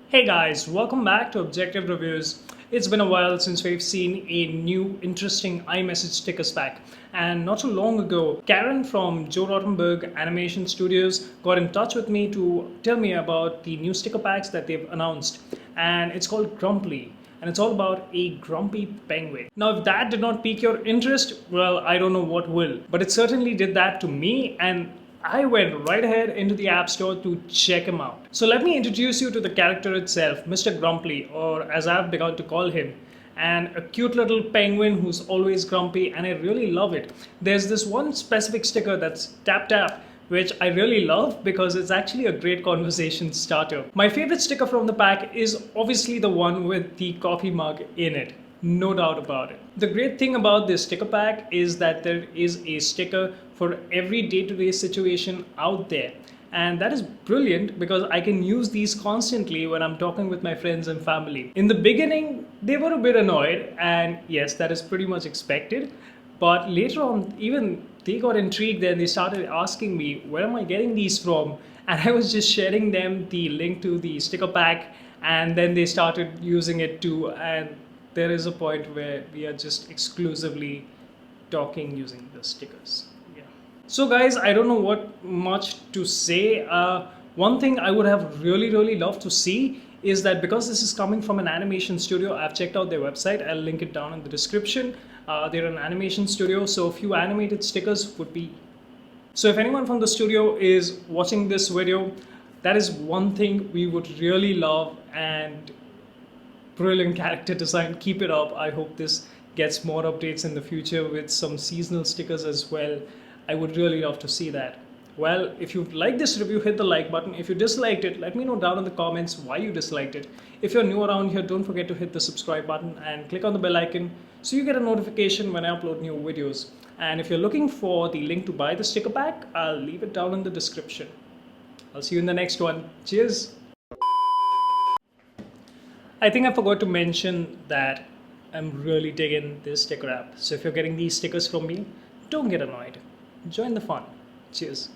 Hey guys, welcome back to Objective Reviews. It's been a while since we've seen a new interesting iMessage stickers pack. And not too long ago, Karen from Joe Rottenberg Animation Studios got in touch with me to tell me about the new sticker packs that they've announced. And it's called Grumply. And it's all about a grumpy penguin. Now, if that did not pique your interest, well, I don't know what will. But it certainly did that to me, and I went right ahead into the App Store to check him out. So let me introduce you to the character itself, Mr. Grumply, or as I've begun to call him, and a cute little penguin who's always grumpy, and I really love it. There's this one specific sticker that's tap tap, which I really love because it's actually a great conversation starter. My favorite sticker from the pack is obviously the one with the coffee mug in it. No doubt about it. The great thing about this sticker pack is that there is a sticker for every day-to-day situation out there. And that is brilliant because I can use these constantly when I'm talking with my friends and family. In the beginning, they were a bit annoyed, and yes, that is pretty much expected. But later on, even they got intrigued and they started asking me, where am I getting these from? And I was just sharing them the link to the sticker pack, and then they started using it too. And there is a point where we are just exclusively talking using the stickers. Yeah. So guys, I don't know what much to say. One thing I would have really loved to see is that because this is coming from an animation studio, I've checked out their website. I'll link it down in the description. They're an animation studio, so a few animated stickers would be. So if anyone from the studio is watching this video, that is one thing we would really love, and brilliant character design. Keep it up. I hope this gets more updates in the future with some seasonal stickers as well. I would really love to see that. Well, if you liked this review, hit the like button. If you disliked it, let me know down in the comments why you disliked it. If you're new around here, don't forget to hit the subscribe button and click on the bell icon so you get a notification when I upload new videos. And if you're looking for the link to buy the sticker pack, I'll leave it down in the description. I'll see you in the next one. Cheers! I think I forgot to mention that I'm really digging this sticker app. So if you're getting these stickers from me, don't get annoyed. Join the fun. Cheers.